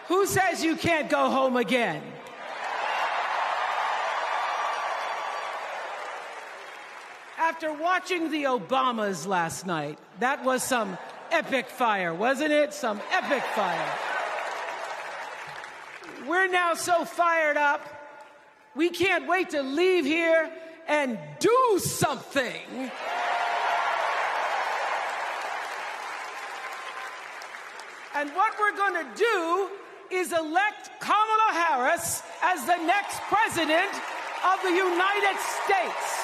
Who says you can't go home again? After watching the Obamas last night, that was some epic fire, wasn't it? Some epic fire. We're now so fired up, we can't wait to leave here and do something. And what we're going to do is elect Kamala Harris as the next president of the United States.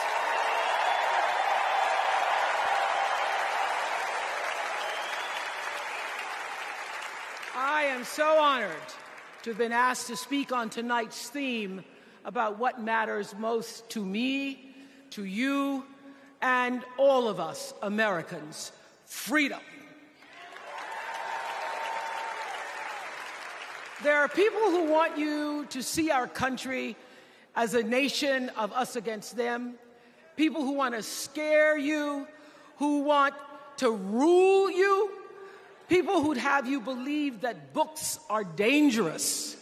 I am so honored to have been asked to speak on tonight's theme about what matters most to me, to you, and all of us Americans: freedom. There are people who want you to see our country as a nation of us against them, people who want to scare you, who want to rule you, people who'd have you believe that books are dangerous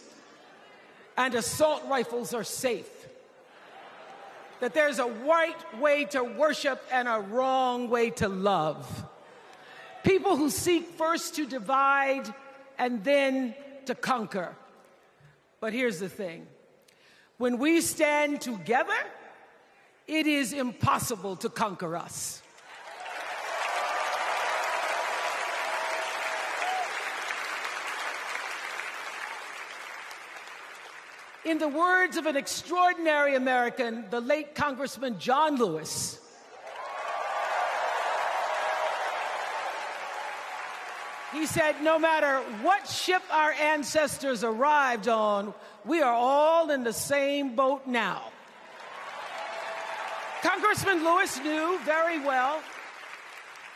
and assault rifles are safe, that there's a right way to worship and a wrong way to love, people who seek first to divide and then to conquer. But here's the thing. When we stand together, it is impossible to conquer us. In the words of an extraordinary American, the late Congressman John Lewis, he said, no matter what ship our ancestors arrived on, we are all in the same boat now. Congressman Lewis knew very well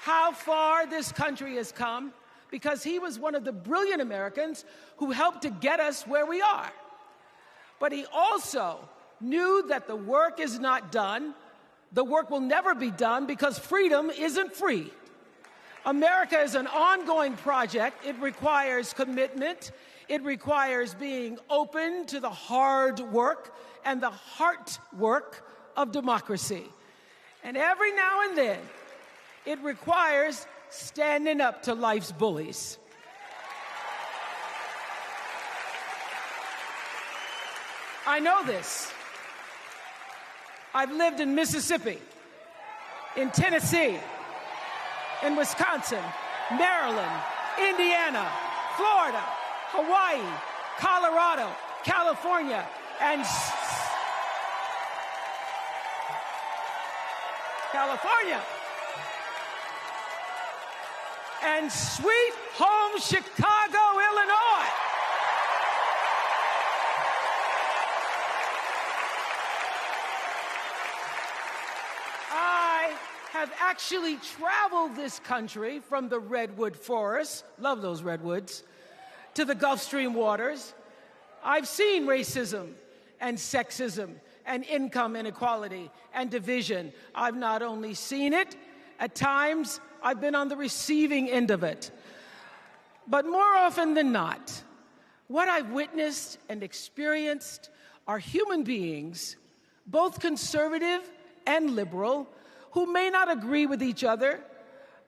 how far this country has come because he was one of the brilliant Americans who helped to get us where we are. But he also knew that the work is not done. The work will never be done because freedom isn't free. America is an ongoing project. It requires commitment. It requires being open to the hard work and the heart work of democracy. And every now and then, it requires standing up to life's bullies. I know this. I've lived in Mississippi, in Tennessee, in Wisconsin, Maryland, Indiana, Florida, Hawaii, Colorado, California, and sweet home Chicago, Illinois. Have actually traveled this country from the redwood forests, love those redwoods, to the Gulf Stream waters. I've seen racism and sexism and income inequality and division. I've not only seen it, at times I've been on the receiving end of it. But more often than not, what I've witnessed and experienced are human beings, both conservative and liberal, who may not agree with each other,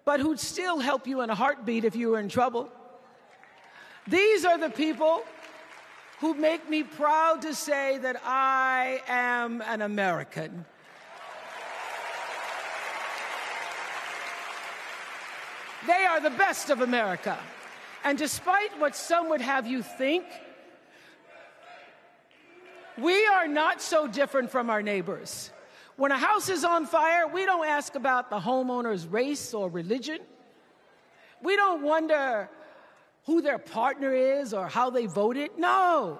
but who'd still help you in a heartbeat if you were in trouble. These are the people who make me proud to say that I am an American. They are the best of America. And despite what some would have you think, we are not so different from our neighbors. When a house is on fire, we don't ask about the homeowner's race or religion. We don't wonder who their partner is or how they voted. No.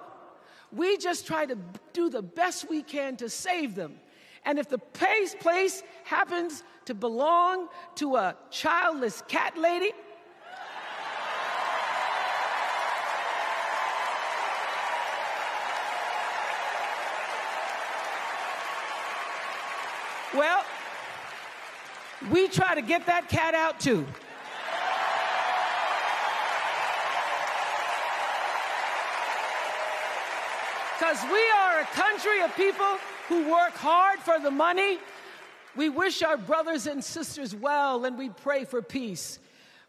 We just try to do the best we can to save them. And if the place happens to belong to a childless cat lady, well, we try to get that cat out too. because we are a country of people who work hard for the money. We wish our brothers and sisters well, and we pray for peace.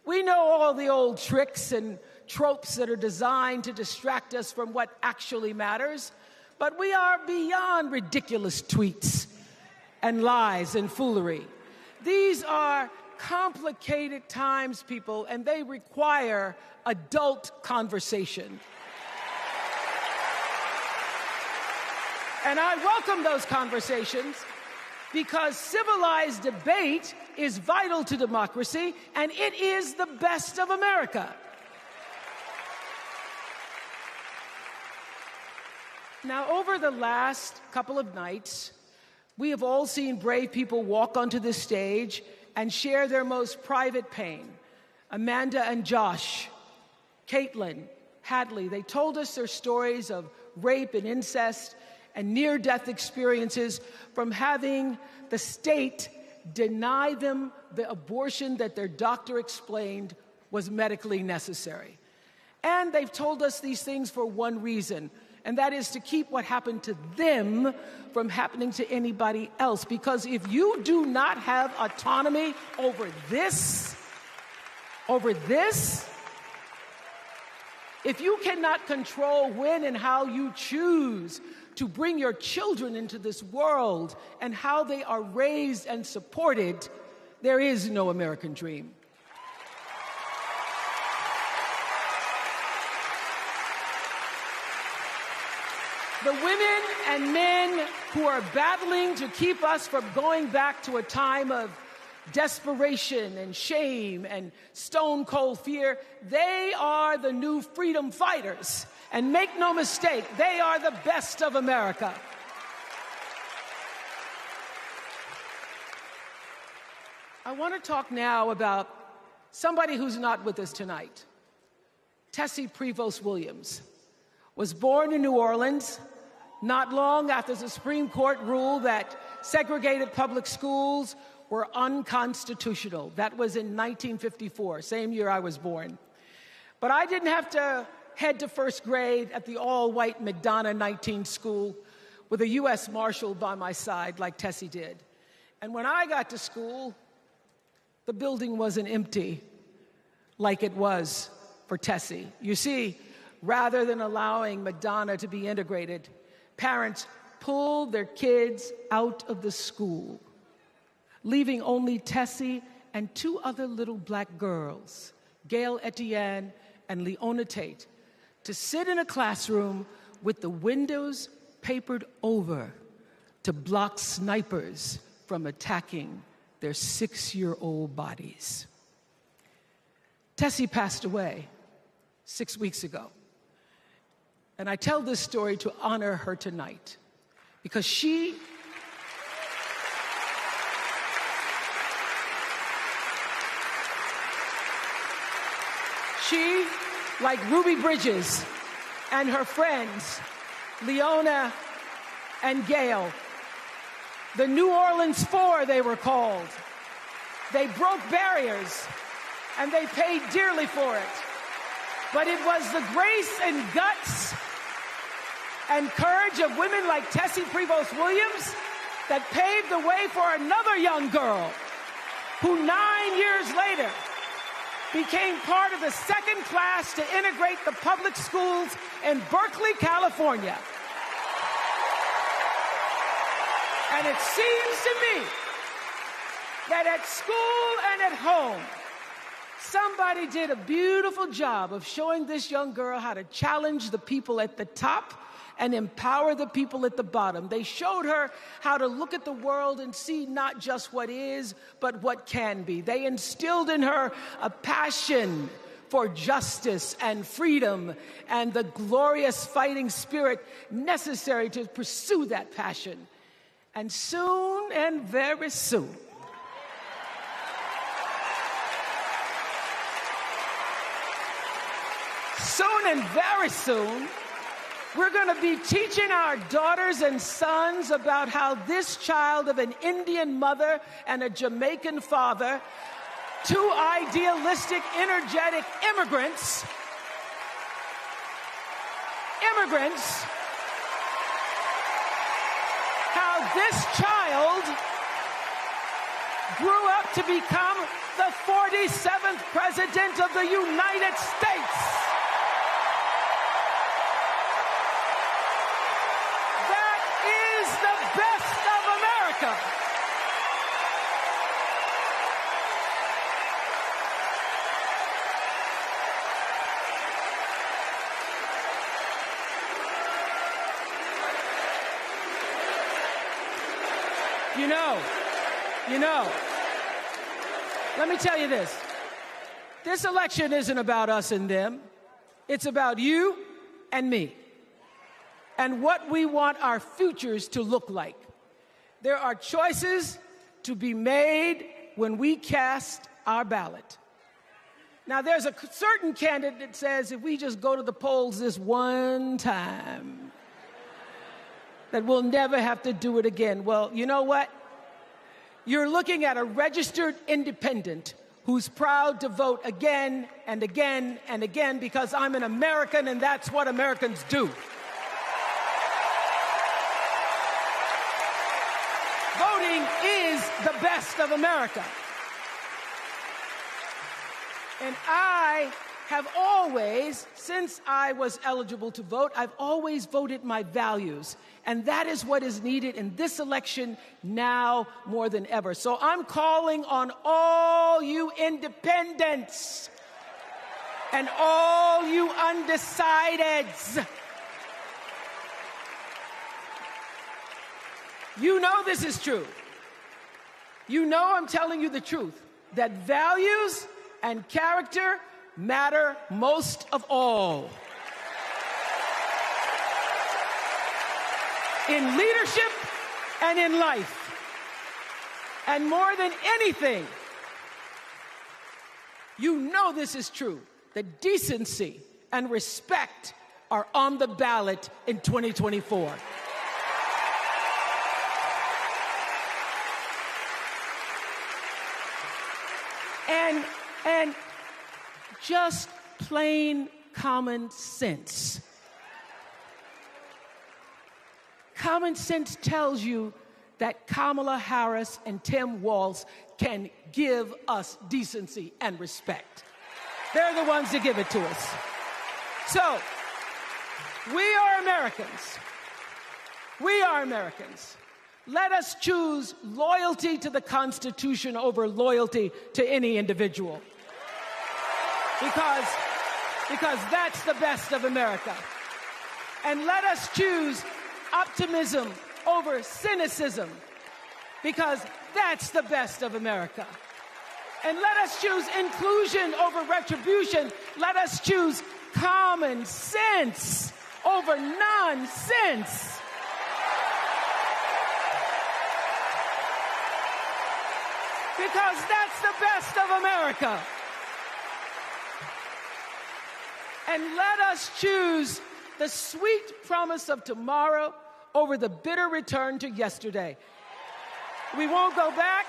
We know all the old tricks and tropes that are designed to distract us from what actually matters, but we are beyond ridiculous tweets and lies and foolery. These are complicated times, people, and they require adult conversation. And I welcome those conversations because civilized debate is vital to democracy, and it is the best of America. Now, over the last couple of nights, we have all seen brave people walk onto this stage and share their most private pain. Amanda and Josh, Caitlin, Hadley, they told us their stories of rape and incest and near-death experiences from having the state deny them the abortion that their doctor explained was medically necessary. And they've told us these things for one reason, and that is to keep what happened to them from happening to anybody else. Because if you do not have autonomy over this, if you cannot control when and how you choose to bring your children into this world and how they are raised and supported, there is no American dream. The women and men who are battling to keep us from going back to a time of desperation and shame and stone-cold fear, they are the new freedom fighters. And make no mistake, they are the best of America. I want to talk now about somebody who's not with us tonight. Tessie Prevost Williams was born in New Orleans not long after the Supreme Court ruled that segregated public schools were unconstitutional. That was in 1954, same year I was born. But I didn't have to head to first grade at the all-white McDonough 19 school with a U.S. Marshal by my side like Tessie did. And when I got to school, the building wasn't empty like it was for Tessie. You see, rather than allowing McDonough to be integrated, parents pulled their kids out of the school, leaving only Tessie and two other little black girls, Gail Etienne and Leona Tate, to sit in a classroom with the windows papered over to block snipers from attacking their 6-year-old bodies. Tessie passed away 6 weeks ago. And I tell this story to honor her tonight because she like Ruby Bridges and her friends, Leona and Gail, the New Orleans Four, they were called. They broke barriers, and they paid dearly for it. But it was the grace and guts and courage of women like Tessie Prevost Williams that paved the way for another young girl who 9 years later became part of the second class to integrate the public schools in Berkeley, California. And it seems to me that at school and at home, somebody did a beautiful job of showing this young girl how to challenge the people at the top and empower the people at the bottom. They showed her how to look at the world and see not just what is, but what can be. They instilled in her a passion for justice and freedom and the glorious fighting spirit necessary to pursue that passion. And soon, and very soon, very soon, we're going to be teaching our daughters and sons about how this child of an Indian mother and a Jamaican father, two idealistic, energetic immigrants this child grew up to become the 47th President of the United States. That is the best of America. You know, let me tell you this. This election isn't about us and them. It's about you and me and what we want our futures to look like. There are choices to be made when we cast our ballot. Now, there's a certain candidate that says if we just go to the polls this one time, that we'll never have to do it again. Well, you know what? You're looking at a registered independent who's proud to vote again and again and again because I'm an American and that's what Americans do. Voting is the best of America. And I have always, since I was eligible to vote, I've always voted my values. And that is what is needed in this election now more than ever. So I'm calling on all you independents and all you undecideds. You know this is true. You know I'm telling you the truth, that values and character matter most of all. In leadership and in life. And more than anything, you know this is true, that decency and respect are on the ballot in 2024. And just plain common sense. Common sense tells you that Kamala Harris and Tim Walz can give us decency and respect. They're the ones that give it to us. So, we are Americans. We are Americans. Let us choose loyalty to the Constitution over loyalty to any individual. Because that's the best of America. And let us choose optimism over cynicism, because that's the best of America. And let us choose inclusion over retribution. Let us choose common sense over nonsense. Because that's the best of America. And let us choose the sweet promise of tomorrow over the bitter return to yesterday. We won't go back.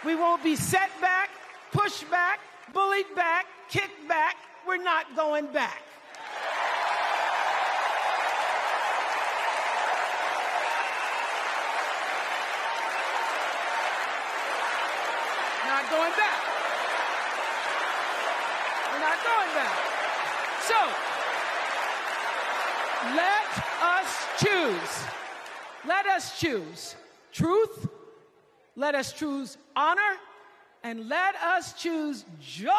We won't be set back, pushed back, bullied back, kicked back. We're not going back. Not going back. We're not going back. So, let us choose. Let us choose truth. Let us choose honor. And let us choose joy.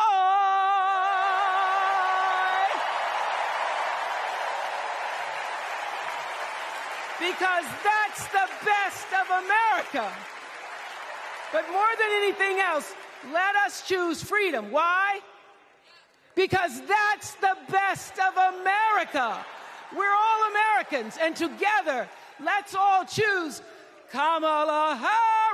Because that's the best of America. But more than anything else, let us choose freedom. Why? Because that's the best of America. We're all Americans, and together, let's all choose Kamala Harris.